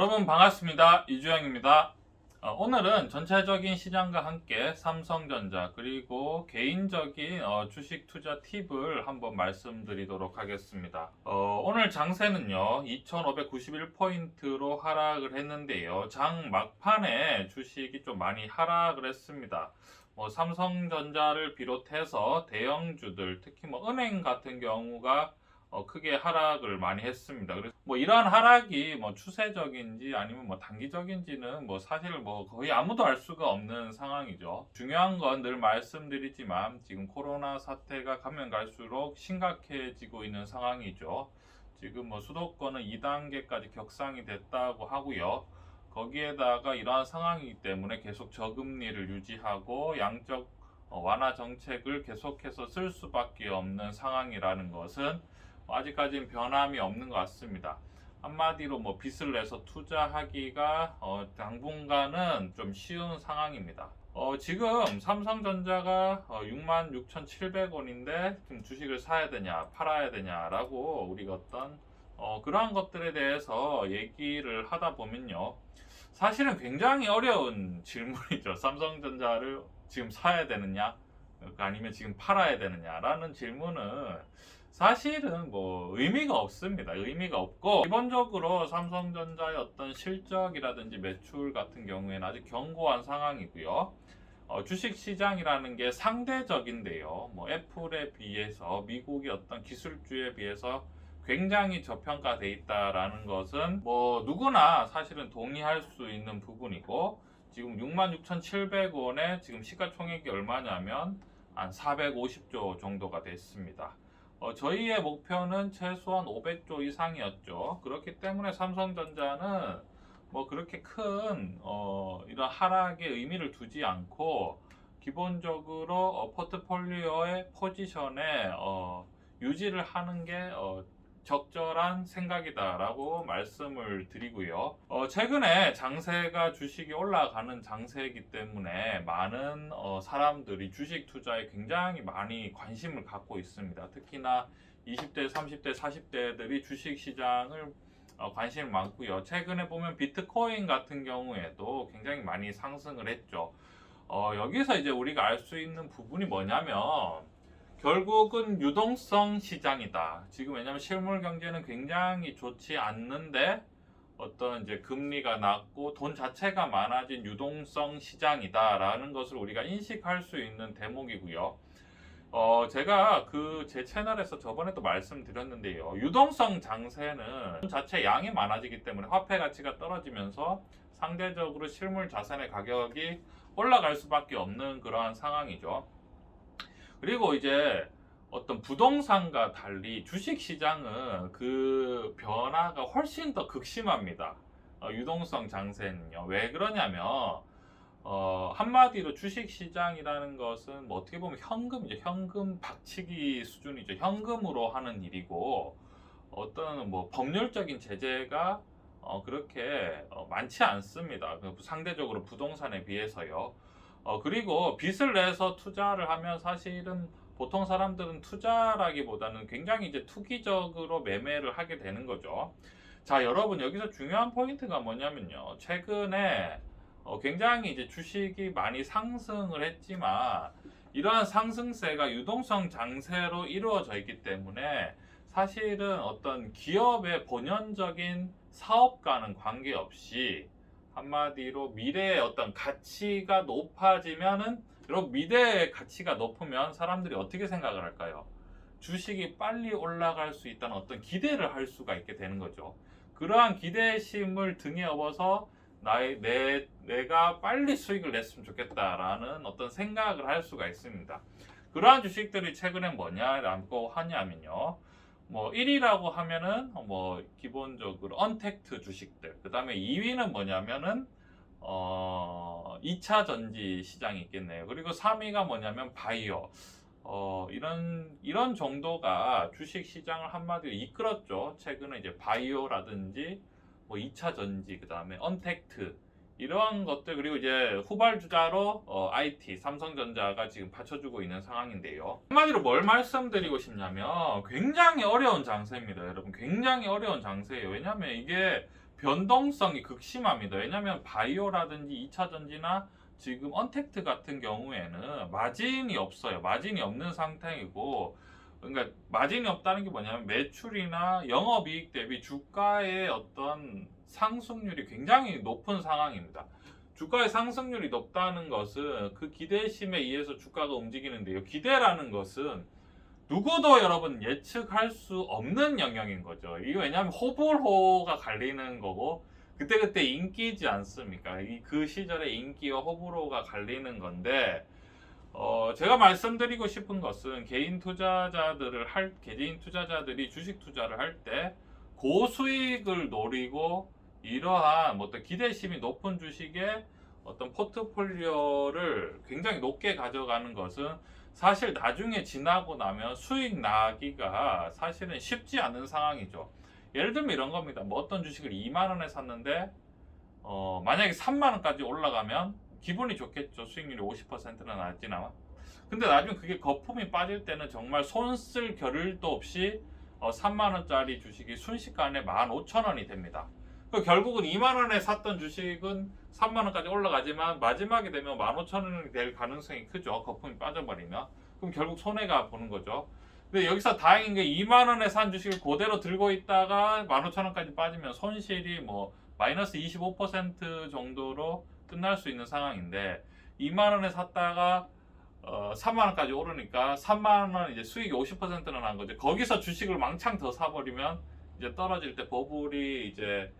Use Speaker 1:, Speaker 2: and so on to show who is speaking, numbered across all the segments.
Speaker 1: 여러분 반갑습니다. 이주영입니다. 오늘은 전체적인 시장과 함께 삼성전자 그리고 개인적인 주식 투자 팁을 한번 말씀드리도록 하겠습니다. 오늘 장세는요 2591포인트로 하락을 했는데요, 장 막판에 주식이 좀 많이 하락을 했습니다. 삼성전자를 비롯해서 대형주들, 특히 은행 같은 경우가 크게 하락을 많이 했습니다. 그래서 이러한 하락이 추세적인지 아니면 단기적인지는 사실 거의 아무도 알 수가 없는 상황이죠. 중요한 건 늘 말씀드리지만 지금 코로나 사태가 가면 갈수록 심각해지고 있는 상황이죠. 지금 수도권은 2단계까지 격상이 됐다고 하고요. 거기에다가 이러한 상황이기 때문에 계속 저금리를 유지하고 양적 완화 정책을 계속해서 쓸 수밖에 없는 상황이라는 것은 아직까지는 변함이 없는 것 같습니다. 한마디로 빚을 내서 투자하기가 당분간은 좀 쉬운 상황입니다. 지금 삼성전자가 66,700원인데 지금 주식을 사야 되냐 팔아야 되냐라고 우리가 그러한 것들에 대해서 얘기를 하다 보면요, 사실은 굉장히 어려운 질문이죠. 삼성전자를 지금 사야 되느냐 아니면 지금 팔아야 되느냐라는 질문은 사실은 의미가 없습니다. 의미가 없고, 기본적으로 삼성전자의 실적이라든지 매출 같은 경우에는 아직 견고한 상황이고요. 주식 시장이라는 게 상대적인데요. 애플에 비해서 미국의 기술주에 비해서 굉장히 저평가돼 있다라는 것은 누구나 사실은 동의할 수 있는 부분이고, 지금 66,700원에 지금 시가총액이 얼마냐면 한 450조 정도가 됐습니다. 저희의 목표는 최소한 500조 이상이었죠. 그렇기 때문에 삼성전자는 그렇게 큰 이런 하락의 의미를 두지 않고 기본적으로 포트폴리오의 포지션에 유지를 하는 게 적절한 생각이다라고 말씀을 드리고요. 최근에 장세가 주식이 올라가는 장세이기 때문에 많은 사람들이 주식 투자에 굉장히 많이 관심을 갖고 있습니다. 특히나 20대, 30대, 40대들이 주식 시장을 관심이 많고요. 최근에 보면 비트코인 같은 경우에도 굉장히 많이 상승을 했죠. 여기서 이제 우리가 알 수 있는 부분이 뭐냐면 결국은 유동성 시장이다. 지금 왜냐하면 실물 경제는 굉장히 좋지 않는데 이제 금리가 낮고 돈 자체가 많아진 유동성 시장이다라는 것을 우리가 인식할 수 있는 대목이고요. 제가 제 채널에서 저번에도 말씀드렸는데요. 유동성 장세는 돈 자체 양이 많아지기 때문에 화폐 가치가 떨어지면서 상대적으로 실물 자산의 가격이 올라갈 수밖에 없는 그러한 상황이죠. 그리고 이제 부동산과 달리 주식 시장은 그 변화가 훨씬 더 극심합니다. 유동성 장세는요. 왜 그러냐면 한마디로 주식 시장이라는 것은 어떻게 보면 현금이죠. 현금 박치기 수준이죠. 현금으로 하는 일이고 법률적인 제재가 그렇게 많지 않습니다. 상대적으로 부동산에 비해서요. 그리고 빚을 내서 투자를 하면 사실은 보통 사람들은 투자라기보다는 굉장히 이제 투기적으로 매매를 하게 되는 거죠. 자, 여러분, 여기서 중요한 포인트가 뭐냐면요. 최근에 굉장히 이제 주식이 많이 상승을 했지만 이러한 상승세가 유동성 장세로 이루어져 있기 때문에 사실은 기업의 본연적인 사업과는 관계없이 한마디로 미래의 가치가 높아지면은, 여러분, 미래의 가치가 높으면 사람들이 어떻게 생각을 할까요? 주식이 빨리 올라갈 수 있다는 기대를 할 수가 있게 되는 거죠. 그러한 기대심을 등에 업어서 내가 빨리 수익을 냈으면 좋겠다라는 생각을 할 수가 있습니다. 그러한 주식들이 최근에 뭐냐라고 하냐면요. 1위라고 하면은 기본적으로 언택트 주식들, 그 다음에 2위는 뭐냐면은 2차 전지 시장이 있겠네요. 그리고 3위가 뭐냐면 바이오. 이런 정도가 주식 시장을 한마디로 이끌었죠. 최근에 이제 바이오라든지 2차 전지, 그 다음에 언택트, 이러한 것들, 그리고 이제 후발주자로 IT, 삼성전자가 지금 받쳐주고 있는 상황인데요. 한마디로 뭘 말씀드리고 싶냐면 굉장히 어려운 장세입니다. 여러분, 굉장히 어려운 장세예요. 왜냐하면 이게 변동성이 극심합니다. 왜냐하면 바이오라든지 2차 전지나 지금 언택트 같은 경우에는 마진이 없어요. 마진이 없는 상태이고, 그러니까 마진이 없다는 게 뭐냐면 매출이나 영업이익 대비 주가의 어떤 상승률이 굉장히 높은 상황입니다. 주가의 상승률이 높다는 것은 그 기대심에 의해서 주가가 움직이는데요. 기대라는 것은 누구도 여러분 예측할 수 없는 영역인 거죠. 이게 왜냐하면 호불호가 갈리는 거고 그때그때 인기지 않습니까? 그 시절의 인기와 호불호가 갈리는 건데 제가 말씀드리고 싶은 것은 개인 투자자들이 주식 투자를 할 때 고수익을 노리고 이러한 어떤 기대심이 높은 주식에 어떤 포트폴리오를 굉장히 높게 가져가는 것은 사실 나중에 지나고 나면 수익 나기가 사실은 쉽지 않은 상황이죠. 예를 들면 이런 겁니다. 뭐 어떤 주식을 2만 원에 샀는데 만약에 3만 원까지 올라가면 기분이 좋겠죠. 수익률이 50%나 낮지나. 근데 나중에 그게 거품이 빠질 때는 정말 손 쓸 겨를도 없이 3만 원짜리 주식이 순식간에 15,000원이 됩니다. 결국은 2만 원에 샀던 주식은 3만 원까지 올라가지만 마지막에 되면 15,000원이 될 가능성이 크죠. 거품이 빠져버리면. 그럼 결국 손해가 보는 거죠. 근데 여기서 다행인 게 2만 원에 산 주식을 그대로 들고 있다가 15,000원까지 빠지면 손실이 뭐 마이너스 25% 정도로 끝날 수 있는 상황인데 2만 원에 샀다가 3만 원까지 오르니까 3만 원 이제 수익이 50%는 난 거죠. 거기서 주식을 망창 더 사버리면 이제 떨어질 때 버블이 이제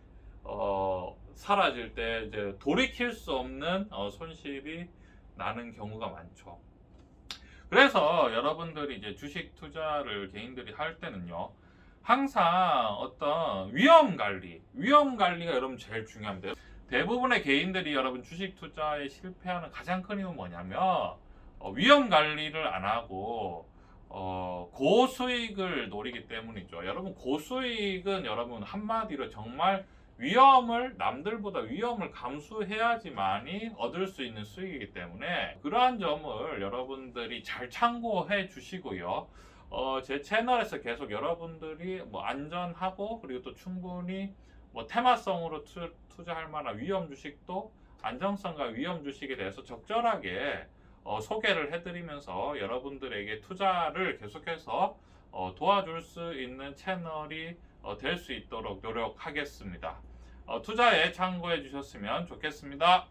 Speaker 1: 사라질 때 이제 돌이킬 수 없는 손실이 나는 경우가 많죠. 그래서 여러분들이 이제 주식 투자를 개인들이 할 때는요, 항상 어떤 위험 관리가 여러분 제일 중요합니다. 대부분의 개인들이 여러분 주식 투자에 실패하는 가장 큰 이유는 뭐냐면 위험 관리를 안 하고 고수익을 노리기 때문이죠. 여러분 고수익은 여러분 한마디로 정말 남들보다 위험을 감수해야지만이 얻을 수 있는 수익이기 때문에 그러한 점을 여러분들이 잘 참고해 주시고요. 제 채널에서 계속 여러분들이 뭐 안전하고 그리고 또 충분히 뭐 테마성으로 투자할 만한 위험 주식도 안정성과 위험 주식에 대해서 적절하게 소개를 해드리면서 여러분들에게 투자를 계속해서 도와줄 수 있는 채널이 될 수 있도록 노력하겠습니다. 투자에 참고해 주셨으면 좋겠습니다.